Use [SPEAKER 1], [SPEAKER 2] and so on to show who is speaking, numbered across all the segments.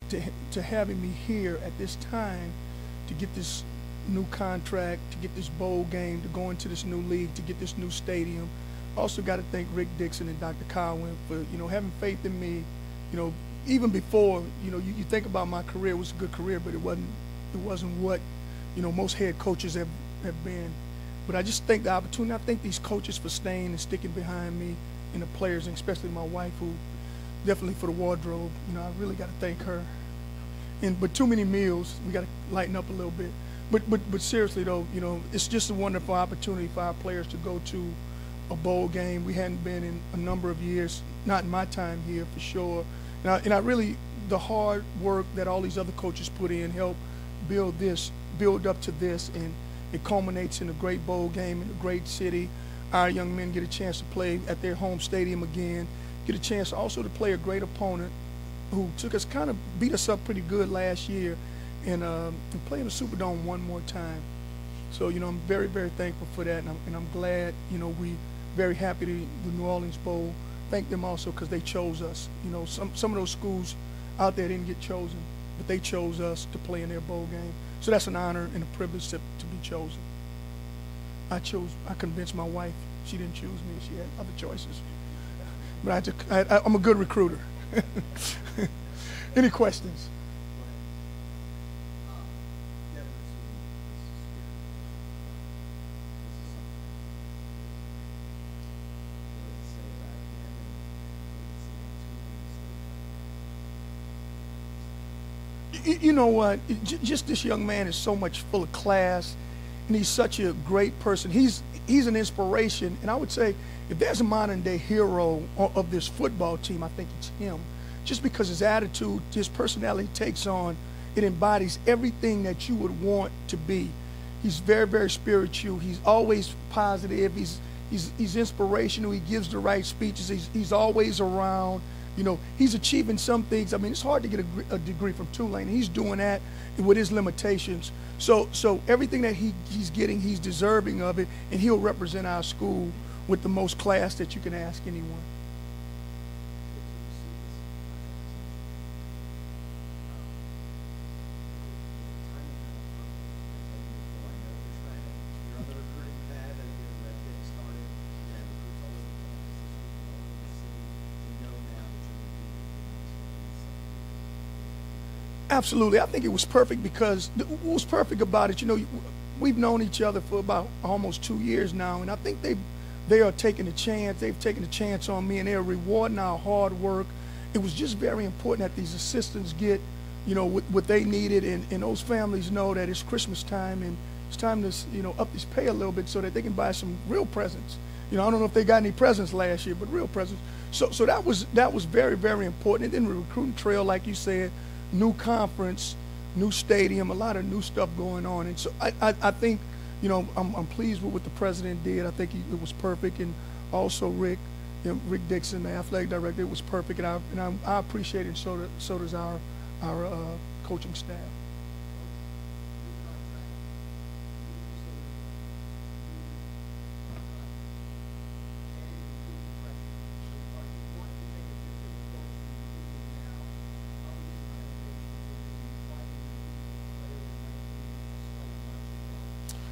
[SPEAKER 1] to, to having me here at this time to get this new contract, to get this bowl game, to go into this new league, to get this new stadium. Also got to thank Rick Dixon and Dr. Cowin for, having faith in me, you know, even before, you think about my career, it was a good career, but it wasn't what, most head coaches have been. But I just think the opportunity, I thank these coaches for staying and sticking behind me and the players, and especially my wife, who definitely for the wardrobe, I really got to thank her. But too many meals, we got to lighten up a little bit. But seriously though, it's just a wonderful opportunity for our players to go to a bowl game. We hadn't been in a number of years, not in my time here for sure. And I really, the hard work that all these other coaches put in helped build up to this, and it culminates in a great bowl game in a great city. Our young men get a chance to play at their home stadium again, get a chance also to play a great opponent who beat us up pretty good last year, and play in the Superdome one more time. So, I'm very, very thankful for that, and I'm glad, we very happy to the New Orleans Bowl. Thank them also because they chose us. Some of those schools out there didn't get chosen, but they chose us to play in their bowl game. So that's an honor and a privilege to be chosen. I convinced my wife. She didn't choose me. She had other choices. But I'm a good recruiter. Any questions? You know what? Just this young man is so much full of class, and he's such a great person. He's an inspiration, and I would say if there's a modern-day hero of this football team, I think it's him. Just because his attitude, his personality takes on, it embodies everything that you would want to be. He's very, very spiritual. He's always positive. He's inspirational. He gives the right speeches. He's always around. He's achieving some things. I mean, it's hard to get a degree from Tulane. He's doing that with his limitations. So everything that he's getting, he's deserving of it, and he'll represent our school with the most class that you can ask anyone. Absolutely. I think it was perfect because what was perfect about it, we've known each other for about almost 2 years now, and I think they are taking a chance. They've taken a chance on me, and they're rewarding our hard work. It was just very important that these assistants get, what they needed, and those families know that it's Christmas time, and it's time to, up this pay a little bit so that they can buy some real presents. I don't know if they got any presents last year, but real presents. So that was very, very important. And then the recruiting trail, like you said, new conference, new stadium, a lot of new stuff going on. And so I think, I'm pleased with what the president did. I think it was perfect. And also Rick Dixon, the athletic director, it was perfect. And I appreciate it, and so does our coaching staff.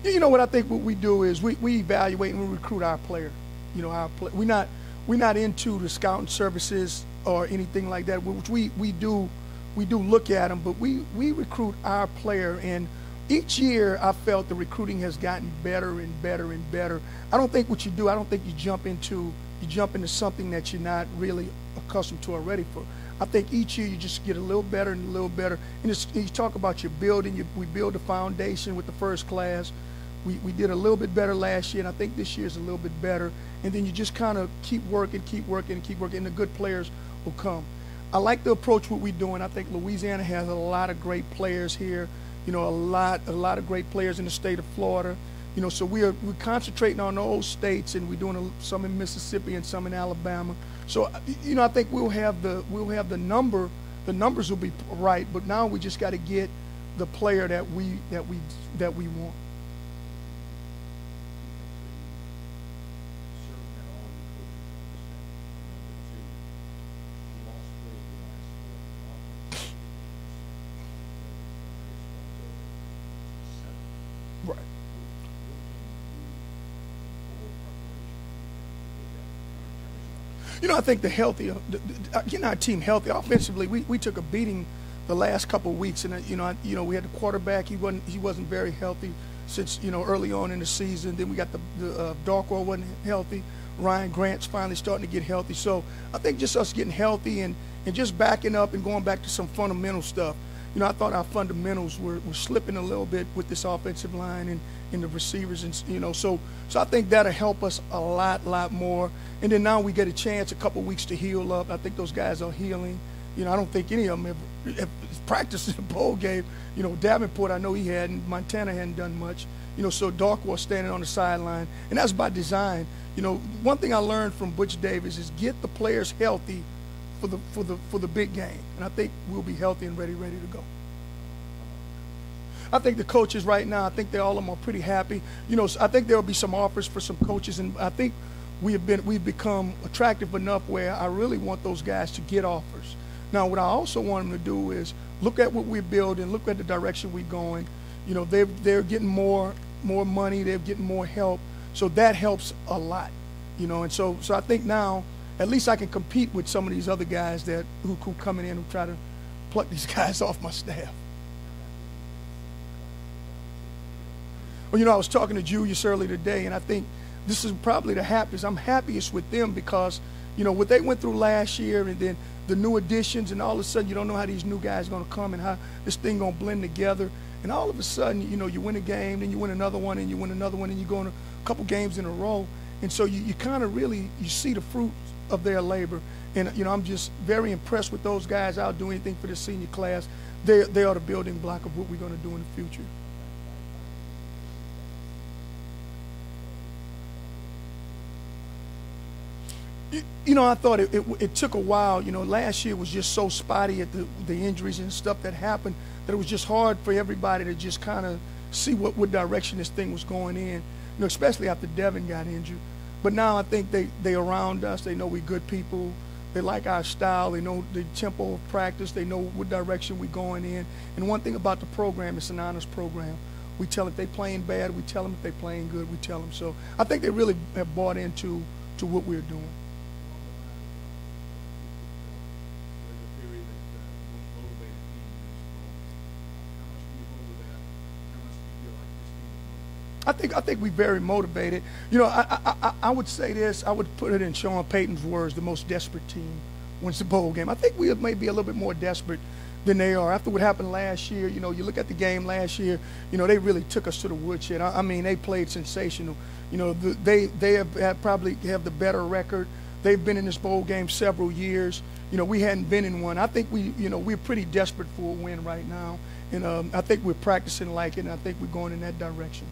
[SPEAKER 1] You know what I think what we do is we evaluate and we recruit our player. We're not into the scouting services or anything like that, which we do look at them, but we recruit our player, and each year I felt the recruiting has gotten better and better and better. I don't think you jump into something that you're not really accustomed to or ready for. I think each year you just get a little better and a little better. And you talk about your building, we build a foundation with the first class. We did a little bit better last year, and I think this year is a little bit better. And then you just kind of keep working, and the good players will come. I like the approach what we're doing. I think Louisiana has a lot of great players here. A lot of great players in the state of Florida. So we're concentrating on those states, and we're doing some in Mississippi and some in Alabama. So I think we'll have the number. The numbers will be right, but now we just got to get the player that we want. Right. You know, I think the healthier, getting our team healthy offensively, we took a beating the last couple of weeks, and we had the quarterback. He wasn't very healthy since early on in the season. Then we got the Darkwell wasn't healthy. Ryan Grant's finally starting to get healthy. So I think just us getting healthy and just backing up and going back to some fundamental stuff. I thought our fundamentals were slipping a little bit with this offensive line and the receivers, and so I think that'll help us a lot more. And then now we get a chance, a couple weeks to heal up. I think those guys are healing. I don't think any of them have practiced in the bowl game. Davenport, I know he hadn't. Montana hadn't done much. So Darkwell standing on the sideline, and that's by design. One thing I learned from Butch Davis is get the players healthy for the big game, and I think we'll be healthy and ready to go. I think the coaches right now, I think all of them are pretty happy. I think there will be some offers for some coaches, and I think we've become attractive enough where I really want those guys to get offers. Now, what I also want them to do is look at what we're building, look at the direction we're going. They're getting more money, they're getting more help, so that helps a lot. And so I think now at least I can compete with some of these other guys who coming in and try to pluck these guys off my staff. Well, I was talking to Julius earlier today, and I think this is probably the happiest. I'm happiest with them because, what they went through last year, and then the new additions, and all of a sudden you don't know how these new guys are going to come and how this thing going to blend together. And all of a sudden, you win a game, then you win another one, and you win another one, and you go in a couple games in a row. And so you kind of really, you see the fruit of their labor. And, I'm just very impressed with those guys. I'll do anything for the senior class. They are the building block of what we're going to do in the future. I thought it took a while. Last year was just so spotty at the injuries and stuff that happened that it was just hard for everybody to just kind of see what direction this thing was going in, especially after Devin got injured. But now I think they around us. They know we're good people. They like our style. They know the tempo of practice. They know what direction we're going in. And one thing about the program, it's an honest program. We tell if they're playing bad, we tell them. If they're playing good, we tell them. So I think they really have bought into what we're doing. I think we're very motivated. I would say this. I would put it in Sean Payton's words: the most desperate team wins the bowl game. I think we may be a little bit more desperate than they are. After what happened last year, you look at the game last year. They really took us to the woodshed. I mean, they played sensational. They have probably have the better record. They've been in this bowl game several years. We hadn't been in one. I think we're pretty desperate for a win right now, and I think we're practicing like it, and I think we're going in that direction.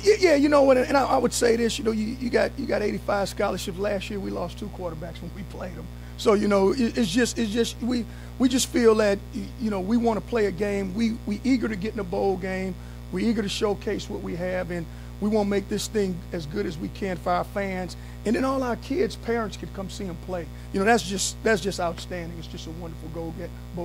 [SPEAKER 1] Yeah, and I would say this, you got 85 scholarships. Last year we lost 2 quarterbacks when we played them. So, it's just we just feel that, we want to play a game. We eager to get in a bowl game. We're eager to showcase what we have, and we want to make this thing as good as we can for our fans. And then all our kids' parents can come see them play. That's just outstanding. It's just a wonderful bowl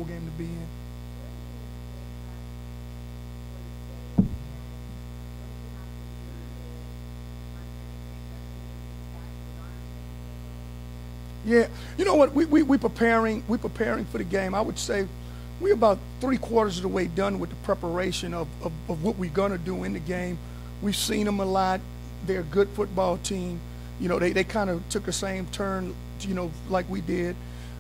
[SPEAKER 1] game to be in. Yeah, you know what? We're preparing for the game. I would say we're about 3/4 of the way done with the preparation of what we're gonna do in the game. We've seen them a lot. They're a good football team. They kind of took the same turn, like we did.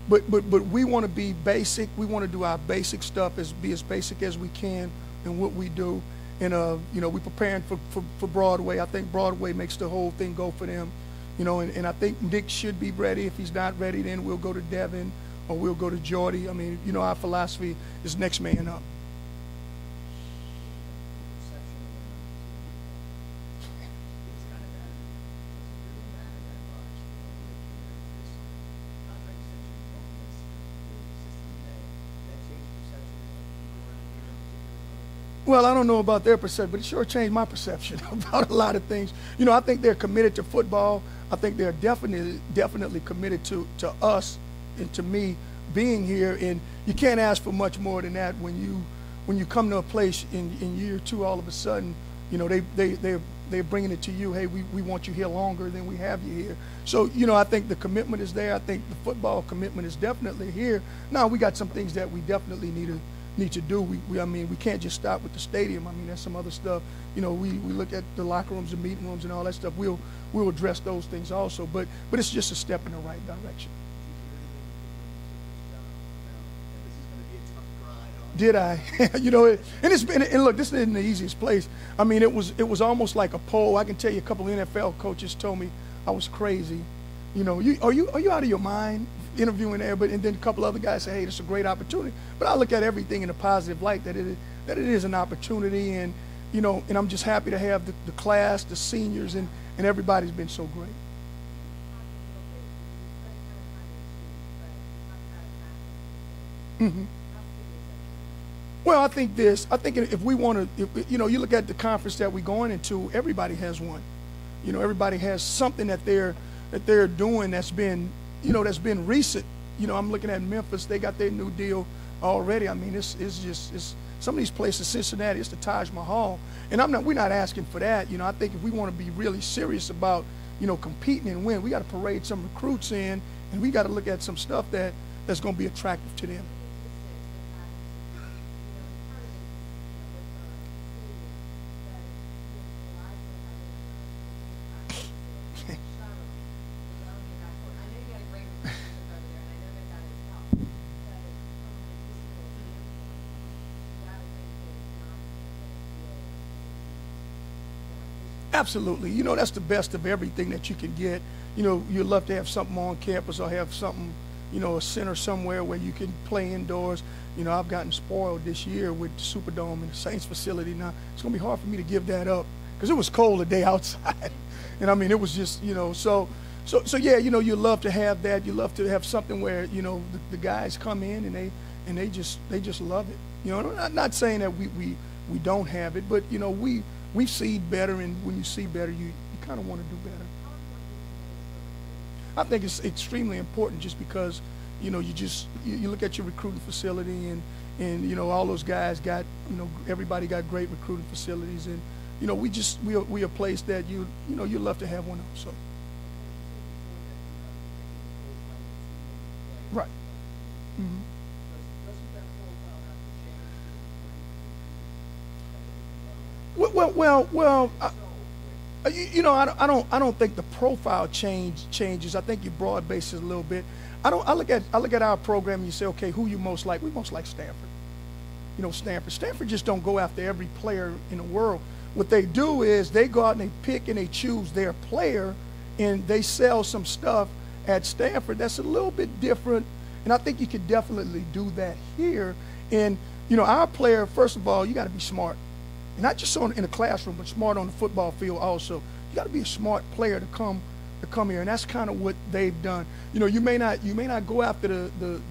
[SPEAKER 1] But we want to be basic. We want to do our basic stuff, be as basic as we can in what we do. And we're preparing for Broadway. I think Broadway makes the whole thing go for them. And I think Nick should be ready. If he's not ready, then we'll go to Devin or we'll go to Jordy. I mean, our philosophy is next man up. Well, I don't know about their perception, but it sure changed my perception about a lot of things. I think they're committed to football. I think they're definitely committed to us and to me being here. And you can't ask for much more than that when you come to a place in year 2, all of a sudden, you know, they're bringing it to you. Hey, we want you here longer than we have you here. So, you know, I think the commitment is there. I think the football commitment is definitely here. Now we got some things that we definitely need to do. I mean, we can't just stop with the stadium. I mean, there's some other stuff. You know, we look at the locker rooms and meeting rooms and all that stuff. We'll address those things also. But it's just a step in the right direction. Did I? You know, and look, this isn't the easiest place. I mean, it was almost like a poll. I can tell you a couple of NFL coaches told me I was crazy. You know, are you out of your mind interviewing there? But and then a couple other guys say, hey, this is a great opportunity. But I look at everything in a positive light, that it is an opportunity, and you know, and I'm just happy to have the class, the seniors, and everybody's been so great. Mm-hmm. Well, I think if we want to, you know, you look at the conference that we're going into, everybody has one. You know, everybody has something that they're doing that's been, you know, that's been recent. You know, I'm looking at Memphis; they got their new deal already. I mean, it's some of these places, Cincinnati, it's the Taj Mahal, and we're not asking for that. You know, I think if we want to be really serious about, you know, competing and win, we got to parade some recruits in, and we got to look at some stuff that's going to be attractive to them. Absolutely. You know, that's the best of everything that you can get. You know, you'd love to have something on campus or have something, you know, a center somewhere where you can play indoors. You know, I've gotten spoiled this year with the Superdome and the Saints facility. Now, it's going to be hard for me to give that up because it was cold today outside. And, I mean, it was just, you know, so yeah, you know, you love to have that. You love to have something where, you know, the guys come in and they just love it. You know, I'm not saying that we don't have it, but, you know, we see better, and when you see better, you kind of want to do better. I think it's extremely important just because, you know, you look at your recruiting facility and you know, all those guys got, you know, everybody got great recruiting facilities, and, you know, we a place that you know, you love to have one also. Right. Mm-hmm. Well, you know, I don't think the profile changes. I think you broad base it a little bit. I look at our program and you say, okay, who you most like? We most like Stanford. You know, Stanford just don't go after every player in the world. What they do is they go out and they pick and they choose their player, and they sell some stuff at Stanford that's a little bit different. And I think you could definitely do that here. And you know, our player, first of all, you got to be smart. Not just in the classroom, but smart on the football field also. You got to be a smart player to come here, and that's kind of what they've done. You know, you may not go after the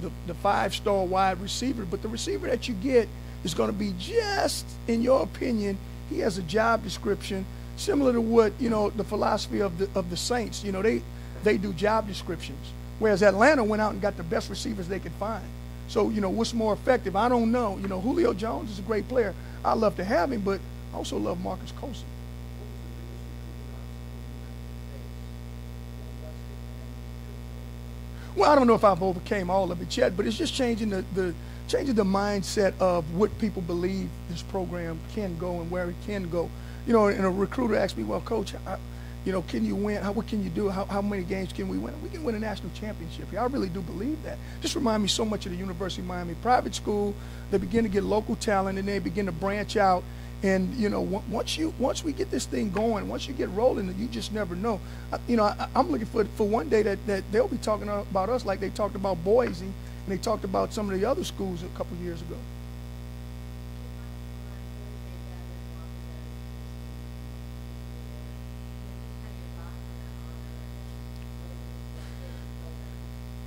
[SPEAKER 1] 5-star wide receiver, but the receiver that you get is going to be just, in your opinion, he has a job description similar to what, you know, the philosophy of the Saints. You know, they do job descriptions, whereas Atlanta went out and got the best receivers they could find. So, you know, what's more effective? I don't know. You know, Julio Jones is a great player. I love to have him, but I also love Marcus Colson. Well, I don't know if I've overcame all of it yet, but it's just changing the mindset of what people believe this program can go and where it can go. You know, and a recruiter asked me, well, Coach, you know, can you win? What can you do? How many games can we win? We can win a national championship here. I really do believe that. Just remind me so much of the University of Miami. Private school, they begin to get local talent, and they begin to branch out. And, you know, once we get this thing going, once you get rolling, you just never know. You know, I'm looking for one day that they'll be talking about us like they talked about Boise, and they talked about some of the other schools a couple of years ago.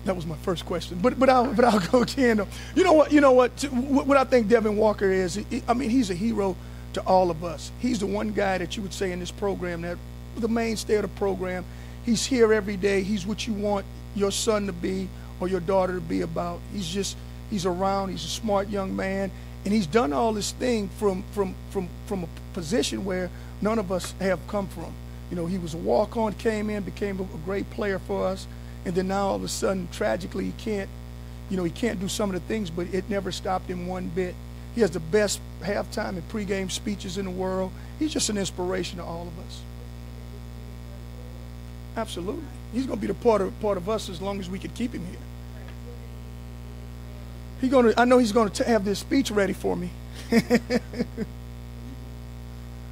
[SPEAKER 1] That was my first question, but I'll go again. You know what I think Devin Walker is. I mean, he's a hero to all of us. He's the one guy that you would say in this program that the mainstay of the program. He's here every day. He's what you want your son to be or your daughter to be about. He's around. He's a smart young man, and he's done all this thing from a position where none of us have come from. You know, he was a walk-on, came in, became a great player for us, and then now all of a sudden, tragically, he can't do some of the things, but it never stopped him one bit. He has the best halftime and pregame speeches in the world. He's just an inspiration to all of us. Absolutely. He's going to be the part of us as long as we can keep him here. I know he's going to have this speech ready for me.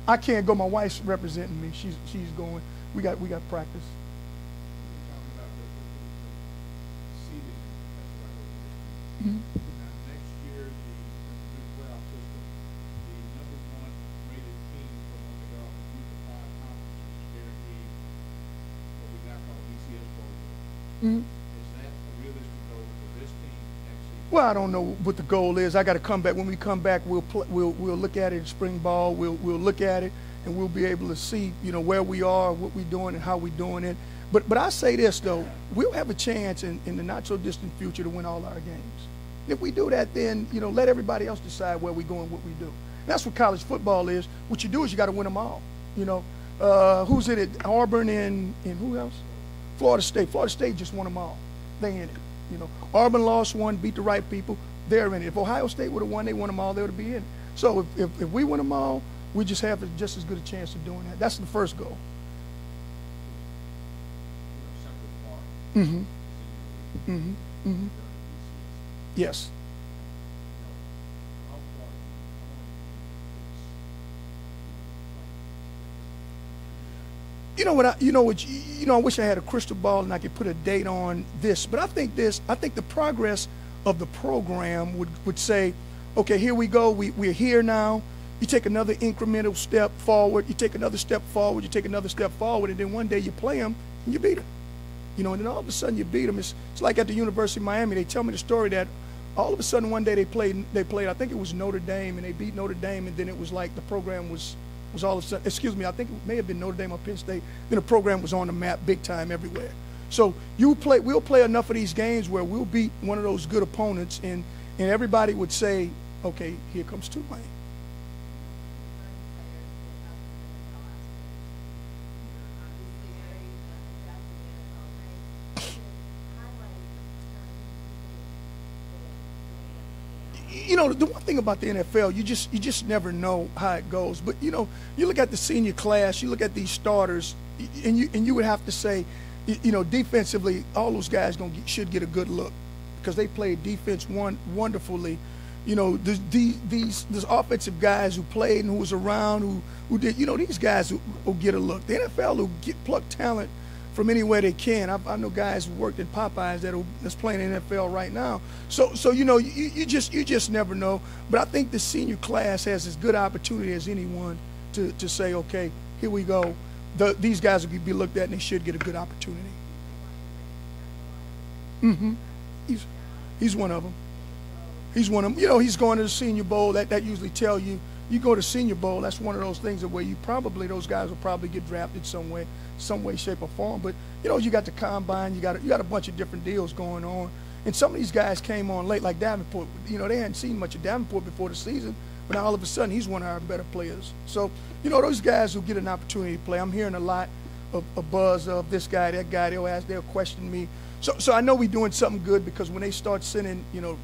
[SPEAKER 1] I can't go. My wife's representing me. She's going. We got practice. Mm-hmm.
[SPEAKER 2] Next year, the playoff system, the #1 rated team from one of the group of 5 conferences is guaranteed what we now call BCS Bowl.
[SPEAKER 1] Mm-hmm.
[SPEAKER 2] Is that a realistic goal for this team next season?
[SPEAKER 1] Well, I don't know what the goal is. I got to come back. When we come back, we'll look at it in spring ball. We'll look at it, and we'll be able to see, you know, where we are, what we're doing, and how we're doing it. But I say this though, we'll have a chance in the not so distant future to win all our games. If we do that, then, you know, let everybody else decide where we go and what we do. And that's what college football is. What you do is you got to win them all. You know, who's in it? Auburn and who else? Florida State. Florida State just won them all. They in it. You know, Auburn lost one, beat the right people. They're in it. If Ohio State would have won, they won them all. They would be in it. So if we win them all, we just have just as good a chance of doing that. That's the first goal. Mm-hmm. Mm-hmm. Mm-hmm. Yes. I wish I had a crystal ball and I could put a date on this, but I think the progress of the program would say, okay, here we go, we're here now. You take another incremental step forward, you take another step forward, you take another step forward, and then one day you play them and you beat them. You know, and then all of a sudden you beat them. It's like at the University of Miami. They tell me the story that all of a sudden one day they played. I think it was Notre Dame, and they beat Notre Dame, and then it was like the program was all of a sudden. Excuse me, I think it may have been Notre Dame or Penn State. Then the program was on the map, big time everywhere. So we'll play enough of these games where we'll beat one of those good opponents, and everybody would say, okay, here comes Tulane. You know, the one thing about the NFL, you just never know how it goes. But you know, you look at the senior class, you look at these starters, and you would have to say, you know, defensively, all those guys should get a good look because they played defense wonderfully. You know, these offensive guys who played and who was around, who did, you know, these guys will get a look. The NFL will pluck talent from anywhere they can. I know guys who worked in Popeyes that's playing in the NFL right now. So you know, you just never know. But I think the senior class has as good opportunity as anyone to say, okay, here we go. These guys will be looked at, and they should get a good opportunity. Mm-hmm. He's one of them. He's one of them. You know, he's going to the Senior Bowl. That usually tell you go to Senior Bowl. That's one of those things where those guys will probably get drafted some way, shape, or form. But you know, you got the combine. You got a bunch of different deals going on. And some of these guys came on late, like Davenport. You know, they hadn't seen much of Davenport before the season, but now all of a sudden he's one of our better players. So you know, those guys who get an opportunity to play. I'm hearing a lot of buzz of this guy, that guy. They'll question me. So I know we're doing something good because when they start sending, you know,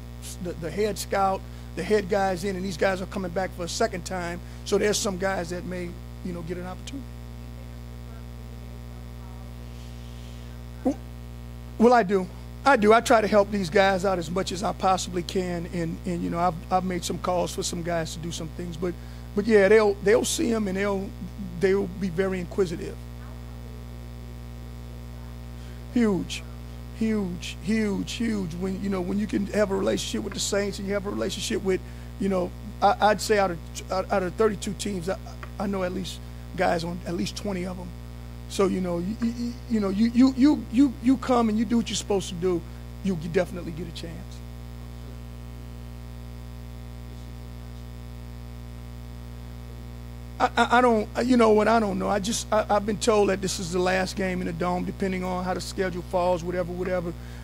[SPEAKER 1] the head scout, the head guys in, and these guys are coming back for a second time. So there's some guys that may, you know, get an opportunity. Well, I do. I try to help these guys out as much as I possibly can, and you know, I've made some calls for some guys to do some things, but yeah, they'll see them and they'll be very inquisitive. Huge. When you can have a relationship with the Saints and you have a relationship with, you know, I'd say out of 32 teams, I know at least guys on at least 20 of them. So you come and you do what you're supposed to do, you definitely get a chance. I don't, you know what, I don't know. I've been told that this is the last game in the Dome, depending on how the schedule falls, whatever.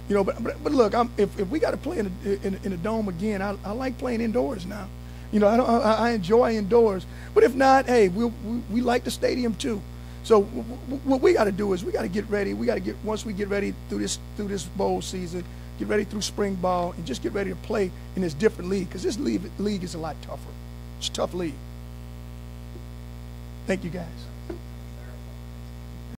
[SPEAKER 1] You know, but look, if we got to play in a Dome again, I like playing indoors now. You know, I enjoy indoors. But if not, hey, we like the stadium too. So what we got to do is we got to get ready. We got to once we get ready through this bowl season, get ready through spring ball, and just get ready to play in this different league, because this league is a lot tougher. It's a tough league. Thank you, guys.